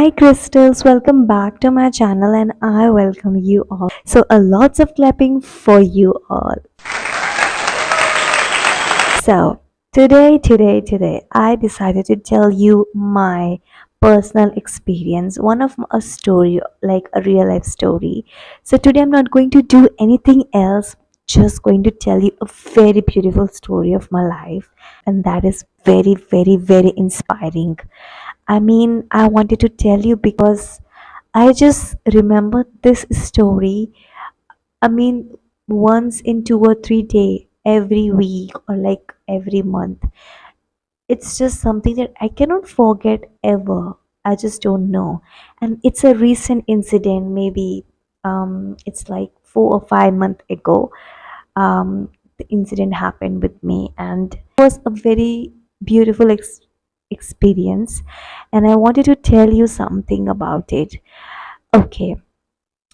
Hi crystals, welcome back to my channel and I welcome you all. So a lots of clapping for you all. So today I decided to tell you my personal experience, one of a story, like a real life story. So today I'm not going to do anything else, just going to tell you a very beautiful story of my life, and that is very inspiring. I wanted to tell you because I just remember this story. I mean, once in 2 or 3 days, every week, or like every month. It's just something that I cannot forget ever. I just don't know. And it's a recent incident, maybe it's like 4 or 5 months ago. The incident happened with me, and it was a very beautiful experience. And I wanted to tell you something about it. Okay,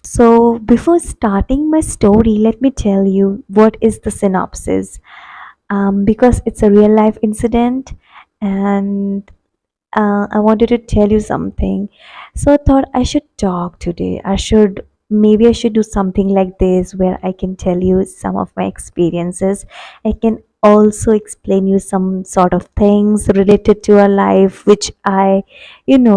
so before starting my story, let me tell you what is the synopsis. Because it's a real life incident, and I wanted to tell you something. So I thought I should talk today. Maybe I should do something like this where I can tell you some of my experiences. I can also explain you some sort of things related to our life which I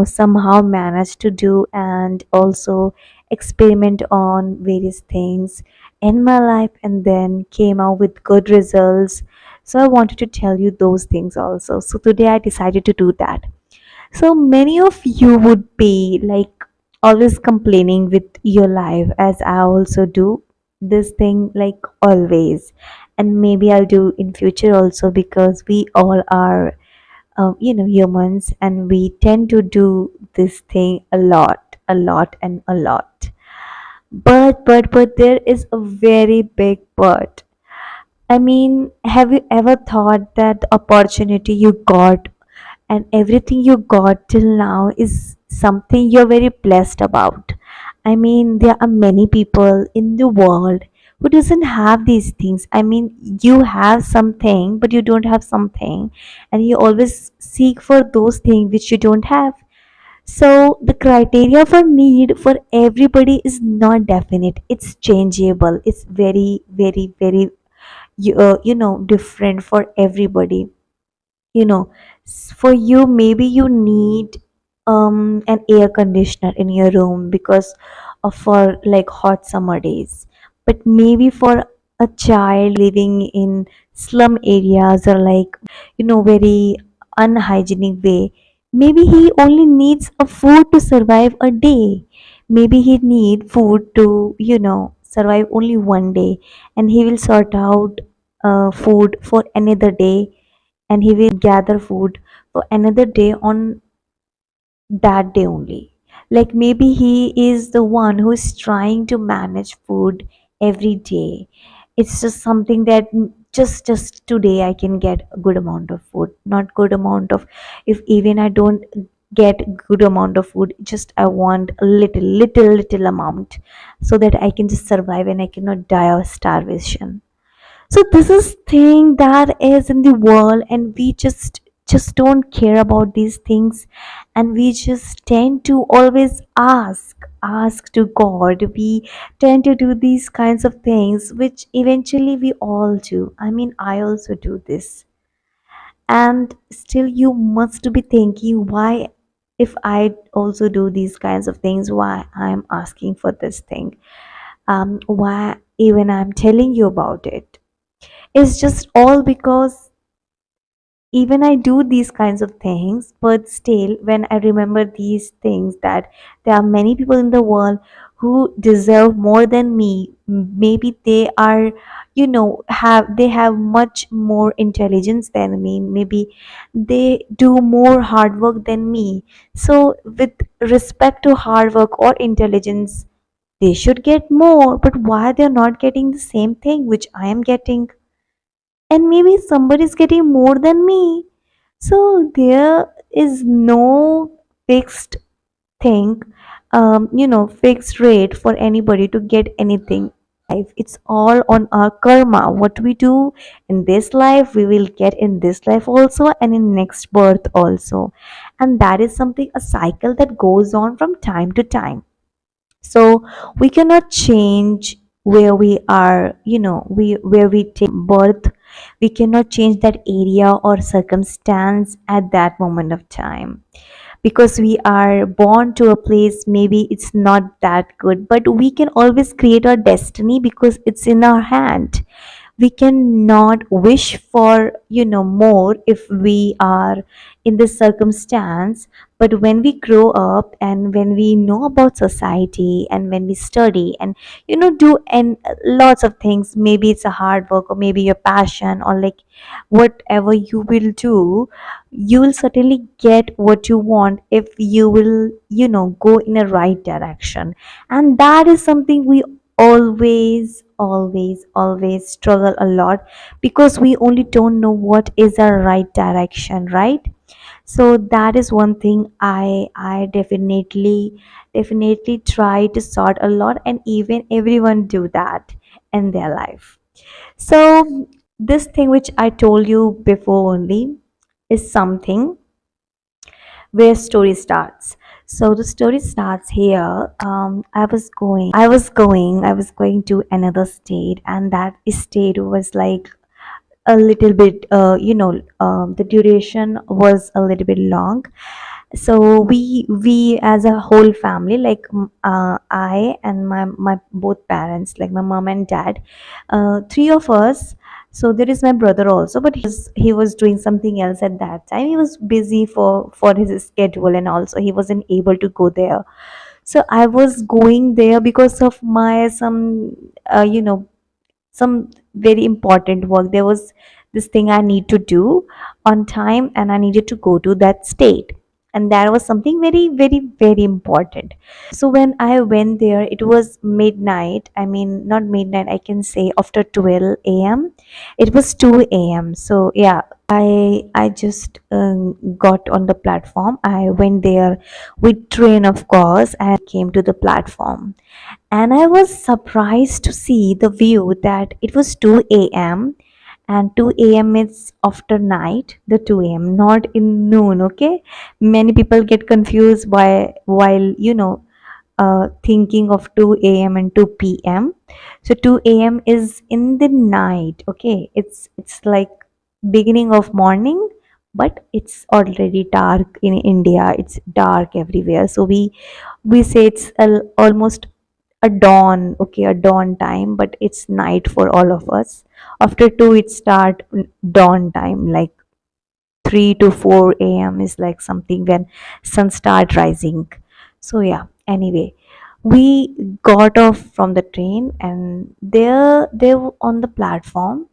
somehow managed to do, and also experiment on various things in my life and then came out with good results. So I wanted to tell you those things also. So today I decided to do that. So many of you would be like always complaining with your life, as I also do this thing like always, and maybe I'll do in future also, because we all are humans, and we tend to do this thing a lot. But there is a very big but. I mean, have you ever thought that the opportunity you got and everything you got till now is something you're very blessed about? I mean, there are many people in the world who doesn't have these things. I mean, you have something but you don't have something, and you always seek for those things which you don't have. So the criteria for need for everybody is not definite, it's changeable, it's very different for everybody. For you, maybe you need an air conditioner in your room because of for like hot summer days. But maybe for a child living in slum areas, or like very unhygienic way, maybe he only needs a food to survive a day. Maybe he need food to survive only one day, and he will sort out food for another day, and he will gather food for another day on that day only. Like maybe he is the one who is trying to manage food every day. It's just something that just today I can get a good amount of food, not good amount of, if even I don't get good amount of food, just I want a little amount, so that I can just survive and I cannot die of starvation. So this is thing that is in the world, and we just don't care about these things, and we just tend to always ask to God. We tend to do these kinds of things which eventually we all do. I mean, I also do this. And still you must be thinking, why, if I also do these kinds of things, why I'm asking for this thing? Why even I'm telling you about it? It's just all because even I do these kinds of things, but still, when I remember these things, that there are many people in the world who deserve more than me. Maybe they are, they have much more intelligence than me. Maybe they do more hard work than me. So, with respect to hard work or intelligence, they should get more. But why they're not getting the same thing which I am getting? And maybe somebody's getting more than me. So there is no fixed thing, fixed rate for anybody to get anything. Life, it's all on our karma. What we do in this life, we will get in this life also, and in next birth also. and that is something, a cycle that goes on from time to time. So we cannot change where we are, we where we take birth. We cannot change that area or circumstance at that moment of time, because we are born to a place, maybe it's not that good, but we can always create our destiny because it's in our hand. We cannot wish for, more if we are in this circumstance. But when we grow up and when we know about society and when we study and, do and lots of things, maybe it's a hard work or maybe your passion or like whatever you will do, you will certainly get what you want if you will, go in a right direction. And that is something we always struggle a lot, because we only don't know what is our right direction, right? So that is one thing I definitely try to sort a lot, and even everyone do that in their life. So this thing which I told you before only is something where story starts. So the story starts here. I was going to another state, and that state was like a little bit, the duration was a little bit long. So we as a whole family, like I and my both parents, like my mom and dad, three of us. So there is my brother also, but he was doing something else at that time. He was busy for his schedule, and also he wasn't able to go there. So I was going there because of my some, some very important work. There was this thing I need to do on time, and I needed to go to that state. And that was something very, very, very important. So when I went there, it was midnight. I mean, not midnight, I can say after 12 a.m. It was 2 a.m. So yeah, I just got on the platform. I went there with train, of course, and came to the platform. And I was surprised to see the view that it was 2 a.m. and 2 a.m. is after night, the 2 a.m., not in noon, okay? Many people get confused while, thinking of 2 a.m. and 2 p.m. So 2 a.m. is in the night, okay? It's like beginning of morning, but it's already dark in India. It's dark everywhere. So we say it's almost a dawn, okay, a dawn time, but it's night for all of us. After 2 it start dawn time, like 3 to 4 a.m. is like something when sun start rising. So yeah, anyway, we got off from the train, and there on the platform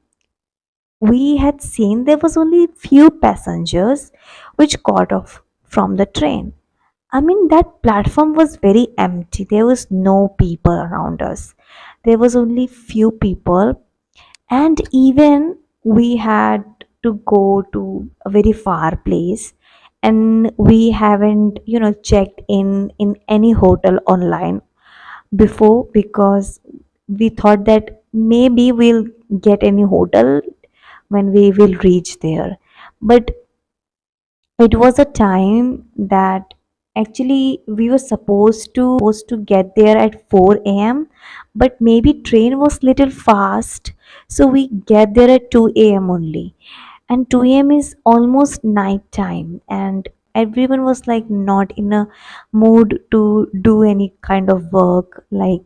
we had seen there was only few passengers which got off from the train. I mean, that platform was very empty. There was no people around us. There was only few people, and even we had to go to a very far place, and we haven't, checked in any hotel online before, because we thought that maybe we'll get any hotel when we will reach there. But it was a time that actually we were supposed to get there at 4 a.m., but maybe train was little fast, so we get there at 2 a.m. only. And 2 a.m. is almost night time, and everyone was like not in a mood to do any kind of work, like,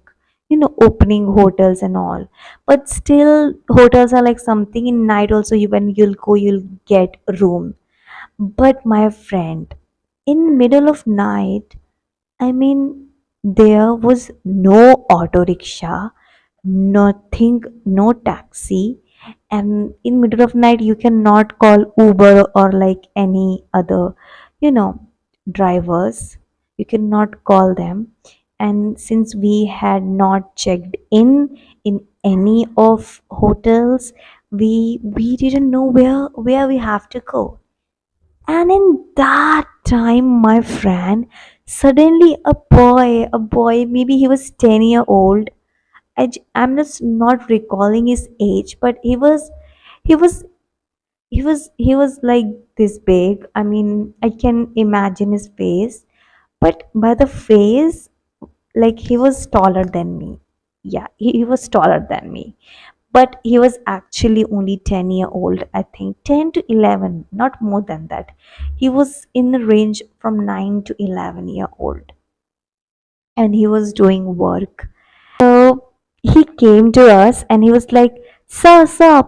opening hotels and all. But still, hotels are like something in night also. You, when you'll go, you'll get a room. But my friend, in middle of night, I mean, there was no auto rickshaw, nothing, no taxi, and in middle of night you cannot call Uber or like any other, you know, drivers. You cannot call them. And since we had not checked in any of hotels, we didn't know where we have to go. And in that time, my friend, suddenly a boy, maybe he was 10-year old. I'm just not recalling his age, but he was He was like this big. I mean, I can imagine his face, but by the face, like he was taller than me. Yeah, he was taller than me, but he was actually only 10-year old, I think 10 to 11, not more than that. He was in the range from 9 to 11-year old, and he was doing work. So he came to us and he was like, sir,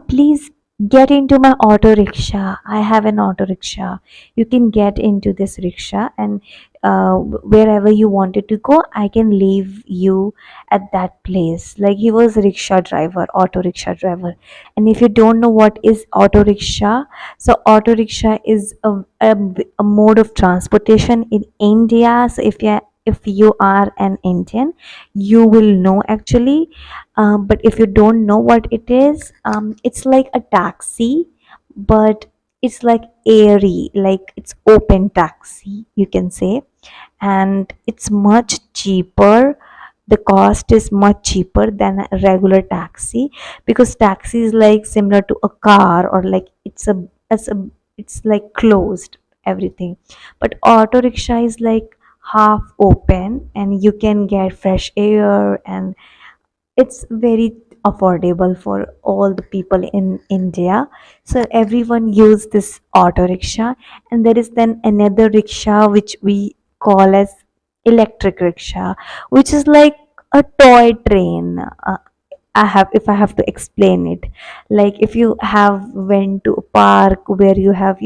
please get into my auto rickshaw. I have an auto rickshaw. You can get into this rickshaw, and wherever you wanted to go, I can leave you at that place. Like, he was a rickshaw driver, auto rickshaw driver. And if you don't know what is auto rickshaw, so auto rickshaw is a mode of transportation in India. So if you are an Indian, you will know actually. But if you don't know what it is, it's like a taxi, but it's like airy, like it's open taxi, you can say. And it's much cheaper. The cost is much cheaper than a regular taxi, because taxi is like similar to a car, or like it's like closed everything. But auto rickshaw is like half open, and you can get fresh air, and it's very affordable for all the people in India. So everyone use this auto rickshaw. And there is then another rickshaw which we call as electric rickshaw, which is like a toy train. If I have to explain it, like if you have went to a park where you have,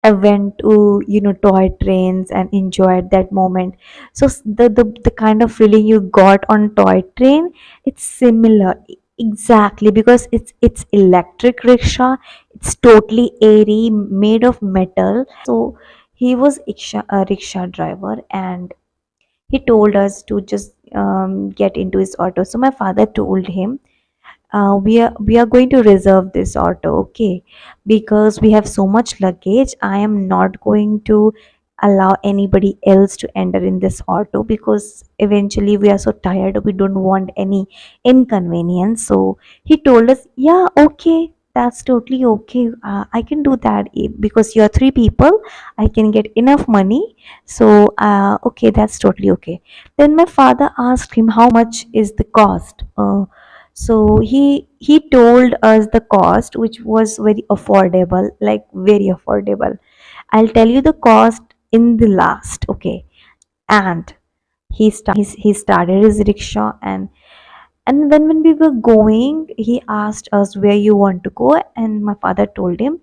I went to, toy trains and enjoyed that moment. So the kind of feeling you got on toy train, it's similar. Exactly, because it's electric rickshaw. It's totally airy, made of metal. So he was a rickshaw driver, and he told us to just get into his auto. So my father told him, we are going to reserve this auto, okay, because we have so much luggage. I am not going to allow anybody else to enter in this auto, because eventually we are so tired, we don't want any inconvenience. So he told us, yeah, okay, that's totally okay. I can do that. Because you're three people, I can get enough money. So okay, that's totally okay. Then my father asked him how much is the cost. So he told us the cost, which was very affordable, like very affordable. I'll tell you the cost in the last, okay. And he started his rickshaw, and when we were going, he asked us where you want to go, and my father told him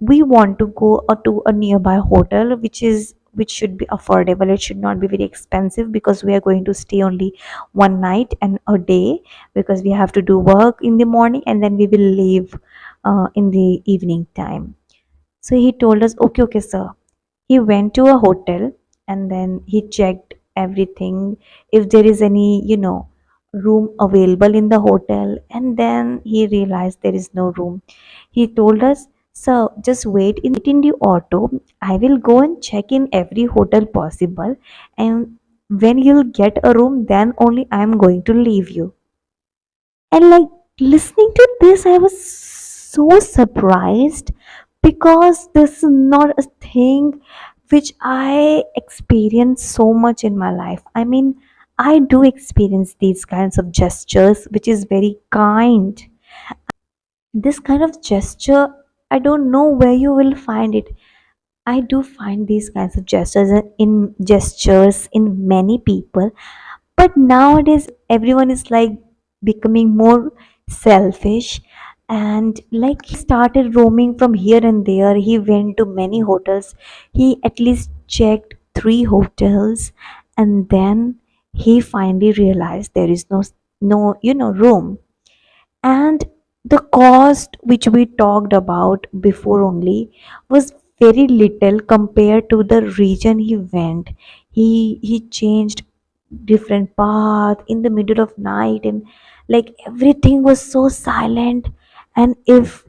we want to go to a nearby hotel, which should be affordable. It should not be very expensive, because we are going to stay only one night and a day, because we have to do work in the morning, and then we will leave in the evening time. So he told us, okay, okay, sir. He went to a hotel, and then he checked everything, if there is any, room available in the hotel. And then he realized there is no room. He told us, sir, just wait in the auto. I will go and check in every hotel possible. And when you'll get a room, then only I am going to leave you. And like, listening to this, I was so surprised, because this is not a thing which I experience so much in my life. I mean, I do experience these kinds of gestures, which is very kind. This kind of gesture, I don't know where you will find it. I do find these kinds of gestures in many people. But nowadays everyone is like becoming more selfish, and like he started roaming from here and there. He went to many hotels. He at least checked three hotels, and then he finally realized there is no room. And the cost which we talked about before only was very little compared to the region he went. He changed different path in the middle of night, and like everything was so silent. And if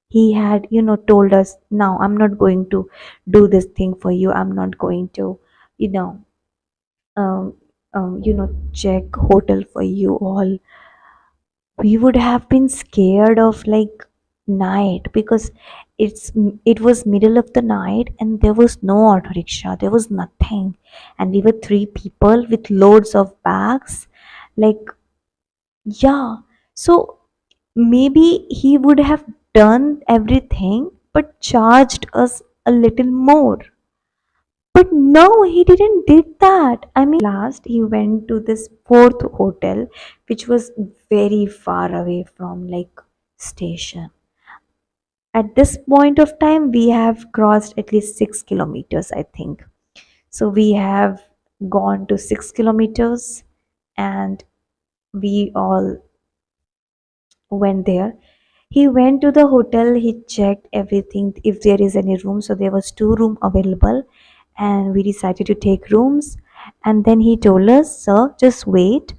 he had told us, now I'm not going to do this thing for you, I'm not going to you know um, check hotel for you all, we would have been scared of, like, night because it was middle of the night and there was no auto rickshaw, there was nothing, and we were three people with loads of bags. Like, yeah, so maybe he would have done everything but charged us a little more. But no, he didn't did that. I mean, last he went to this fourth hotel, which was very far away from like station. At this point of time, we have crossed at least 6 kilometers, I think. So we have gone to 6 kilometers, and we all went there. He went to the hotel, he checked everything if there is any room. So there was two room available and we decided to take rooms. And then he told us, sir, just wait.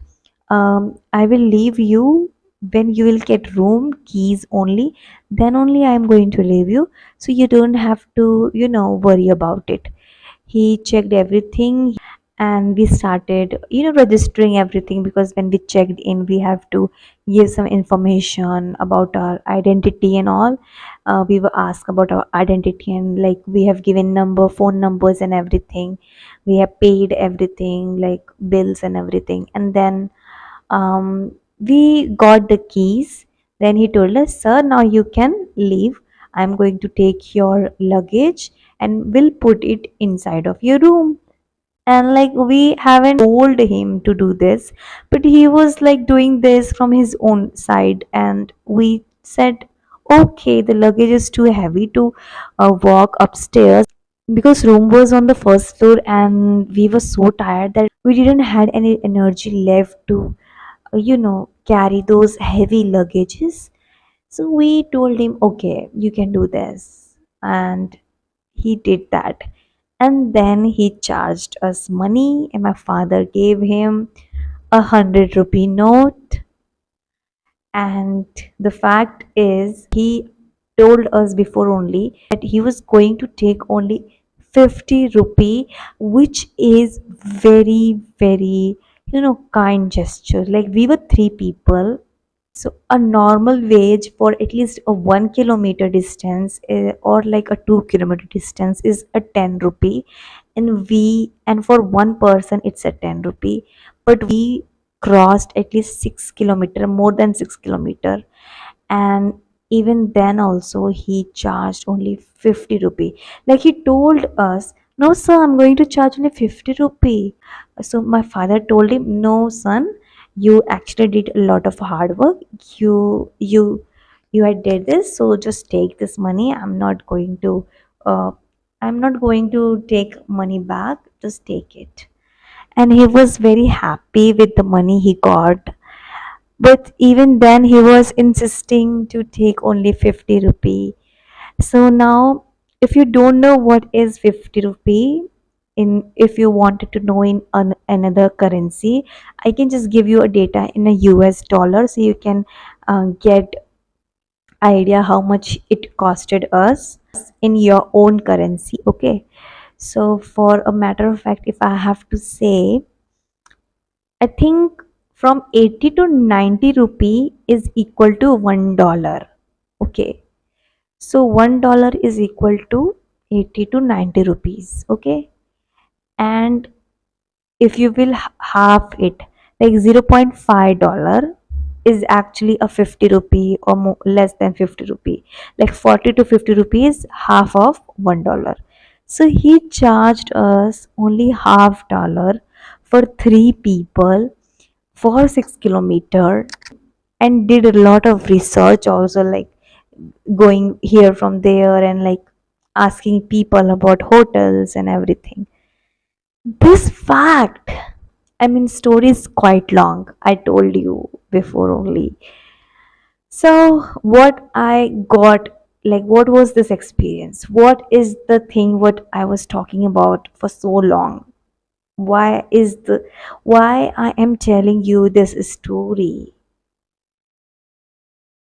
I will leave you when you will get room keys only. Then only I am going to leave you. So you don't have to, worry about it. He checked everything and we started registering everything, because when we checked in we have to give some information about our identity and all. We were asked about our identity, and like we have given number, phone numbers and everything. We have paid everything like bills and everything, and then we got the keys. Then he told us, sir, now you can leave. I'm going to take your luggage and we'll put it inside of your room. And like we haven't told him to do this, but he was like doing this from his own side, and we said, okay, the luggage is too heavy to walk upstairs, because room was on the first floor and we were so tired that we didn't had any energy left to carry those heavy luggages. So we told him, okay, you can do this. And he did that. And then he charged us money, and my father gave him 100 rupee note. And the fact is, he told us before only that he was going to take only 50 rupee, which is very, very, kind gesture. Like we were three people, so a normal wage for at least a 1 kilometer distance, or like a 2 kilometer distance, is a 10 rupee, and for one person it's a 10 rupee. But we crossed at least 6 kilometer, more than 6 kilometer, and even then also he charged only 50 rupee. Like he told us, no sir, I'm going to charge only 50 rupee. So my father told him, no son, you actually did a lot of hard work. You had did this, so just take this money. uh, I'm not going to take money back, just take it. And he was very happy with the money he got, but even then he was insisting to take only 50 rupee. So now, if you don't know what is 50 rupee, in if you wanted to know in another currency, I can just give you a data in a US dollar, so you can get idea how much it costed us in your own currency. Okay, so for a matter of fact, if I have to say, I think from 80 to 90 rupee is equal to $1. Okay. So $1 is equal to 80 to 90 rupees. Okay. And if you will half it, like $0.5 is actually a 50 rupee, or more, less than 50 rupee. Like 40 to 50 rupees, half of $1. So he charged us only half dollar for three people for 6 kilometer, and did a lot of research also, like going here from there and like asking people about hotels and everything. This fact, I mean, story is quite long, I told you before only. So what I got, like what was this experience, what is the thing what I was talking about for so long, why is the why I am telling you this story?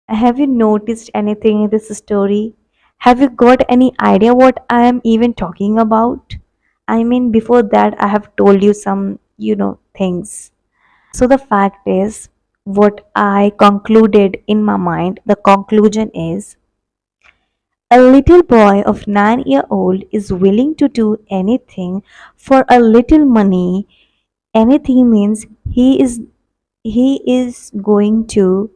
Have you noticed anything in this story? Have you got any idea what I am even talking about? I mean, before that, I have told you some, things. So the fact is, what I concluded in my mind, the conclusion is, A little boy of 9 year old is willing to do anything for a little money. Anything means he is going to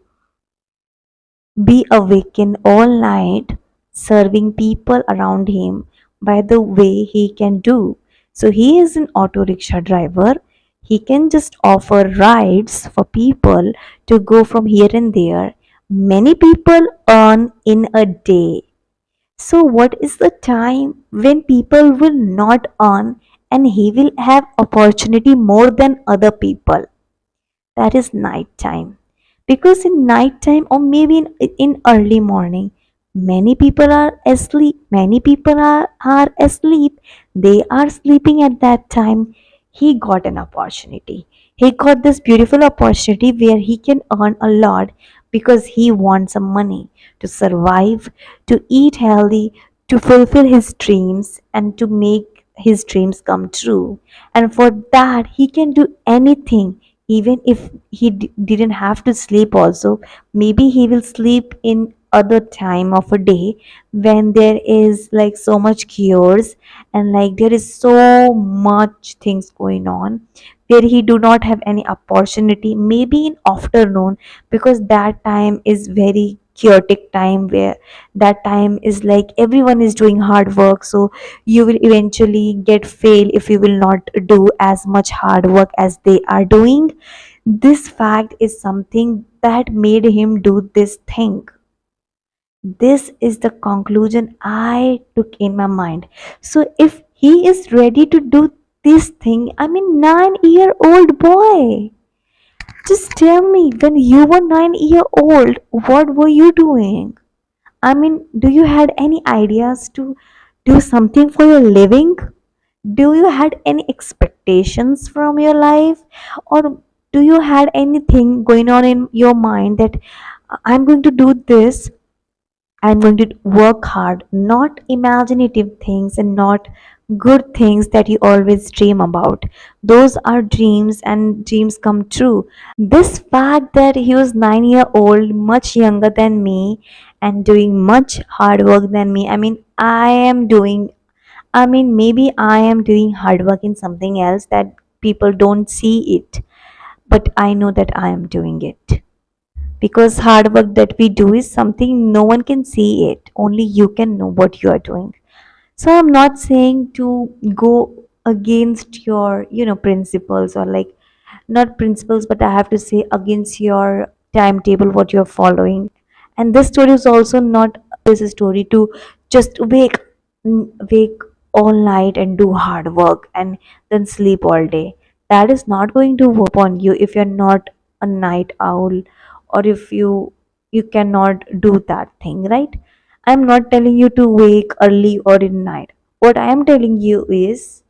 be awakened all night serving people around him by the way he can do. So he is an auto rickshaw driver. He can just offer rides for people to go from here and there. Many people earn in a day. So what is the time when people will not earn and he will have opportunity more than other people? That is night time, because in night time or maybe in early morning many people are asleep, many people are asleep, they are sleeping at that time. He got an opportunity, he got this beautiful opportunity where he can earn a lot because he wants some money to survive, to eat healthy, to fulfill his dreams and to make his dreams come true. And for that he can do anything, even if he didn't have to sleep also. Maybe he will sleep in other time of a day when there is like so much cures and like there is so much things going on where he do not have any opportunity, maybe in afternoon, because that time is very chaotic time where that time is like everyone is doing hard work, so you will eventually get fail if you will not do as much hard work as they are doing. This fact is something that made him do this thing. This is the conclusion I took in my mind. So if he is ready to do this thing, I mean 9 year old boy. Just tell me, when you were 9 year old, what were you doing? I mean, do you had any ideas to do something for your living? Do you had any expectations from your life, or do you had anything going on in your mind that I'm going to do this, I'm going to work hard, not imaginative things and not good things that you always dream about. Those are dreams and dreams come true. This fact that he was 9 year old, much younger than me and doing much hard work than me. Maybe I am doing hard work in something else that people don't see it, but I know that I am doing it. Because hard work that we do is something no one can see it, only you can know what you are doing. So I'm not saying to go against your, principles, or like not principles, but I have to say against your timetable, what you're following. And this story is also not this story to just wake all night and do hard work and then sleep all day. That is not going to work on you if you're not a night owl, or if you cannot do that thing, right? I'm not telling you to wake early or in night. What I am telling you is,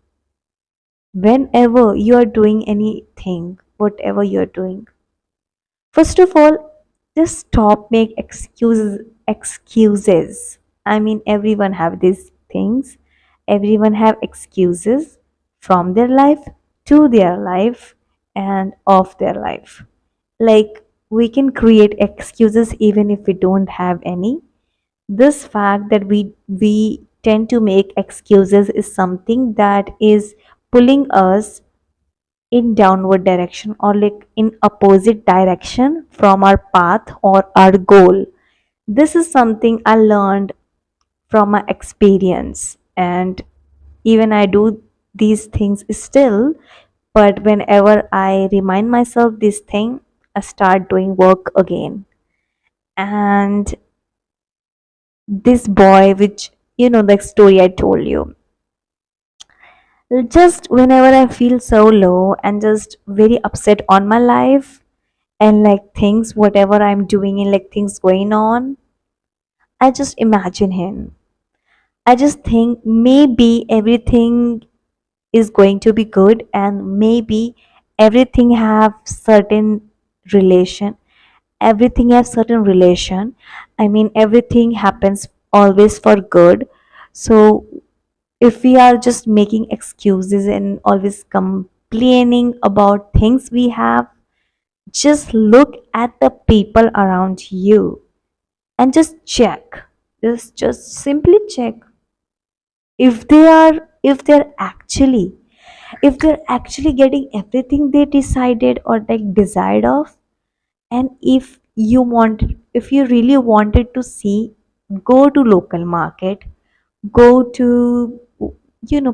whenever you are doing anything, whatever you're doing, first of all, just stop make excuses. I mean, everyone have these things. Everyone have excuses from their life, to their life, and of their life. Like, we can create excuses even if we don't have any. This fact that we tend to make excuses is something that is pulling us in downward direction, or like in opposite direction from our path or our goal. This is something I learned from my experience, and even I do these things still, but whenever I remind myself this thing, I start doing work again. And this boy, which, the story I told you, just whenever I feel so low and just very upset on my life, and like things, whatever I'm doing and like things going on, I just imagine him. I just think maybe everything is going to be good, and maybe everything have certain relation, everything has certain relation. I mean, everything happens always for good. So if we are just making excuses and always complaining about things we have, just look at the people around you and just check. Just simply check if they are if they're actually if they're actually getting everything they decided or like desired of. And if you really wanted to see, go to local market, go to,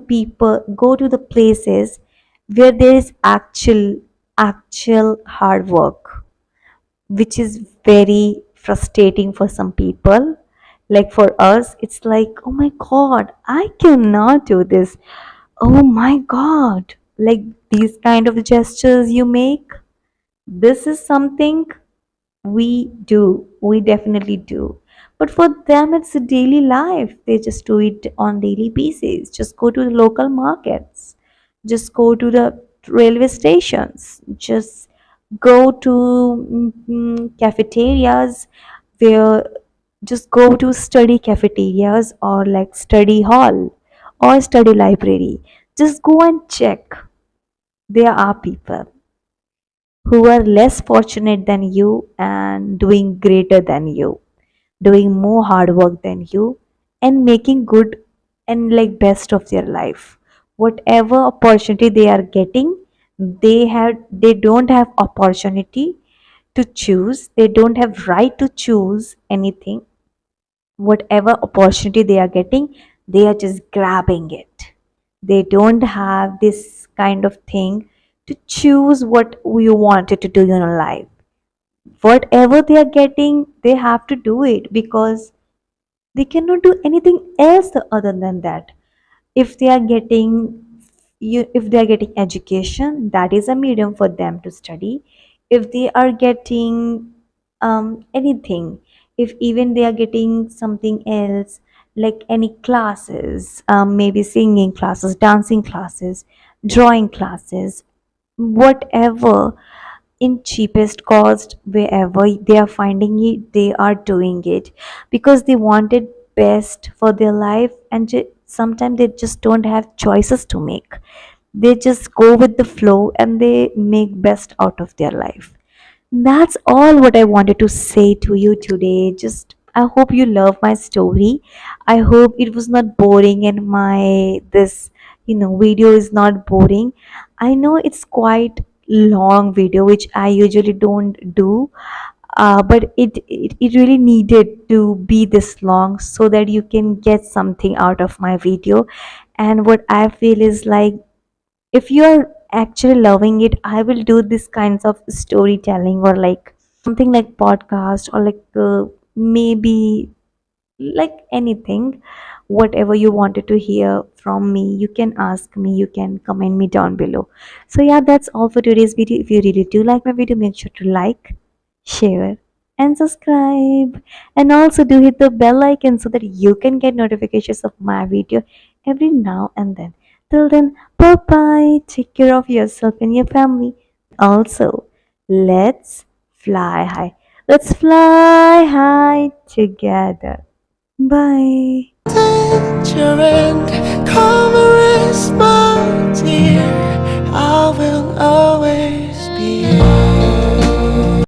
people, go to the places where there is actual hard work, which is very frustrating for some people. Like for us, it's like, oh my god, I cannot do this. Oh my god, like these kind of gestures you make, this is something we definitely do. But for them, it's a daily life. They just do it on daily basis. Just go to the local markets, just go to the railway stations, just go to cafeterias, where just go to study cafeterias or like study hall or study library. Just go and check. There are people who are less fortunate than you and doing greater than you, doing more hard work than you, and making good and like best of their life. Whatever opportunity they are getting, they don't have opportunity to choose. They don't have right to choose anything. Whatever opportunity they are getting, they are just grabbing it. They don't have this kind of thing to choose what you wanted to do in your life. Whatever they are getting, they have to do it because they cannot do anything else other than that. If they are getting if they are getting education, that is a medium for them to study. If they are getting anything, if even they are getting something else, like any classes, maybe singing classes, dancing classes, drawing classes, whatever, in cheapest cost, wherever they are finding it, they are doing it because they wanted best for their life. And sometimes they just don't have choices to make. They just go with the flow and they make best out of their life. That's all what I wanted to say to you today. Just I hope you love my story. I hope it was not boring and my this video is not boring. I know it's quite long video which I usually don't do. But it really needed to be this long so that you can get something out of my video. And what I feel is like, if you're actually loving it, I will do this kinds of storytelling or like something like podcast or like maybe like anything. Whatever you wanted to hear from me, you can ask me, you can comment me down below. So yeah, that's all for today's video. If you really do like my video, make sure to like, share and subscribe, and also do hit the bell icon so that you can get notifications of my video every now and then. Till then, bye bye, take care of yourself and your family. Also, let's fly high. Let's fly high together. Bye. Danger and cover is my dear. I will always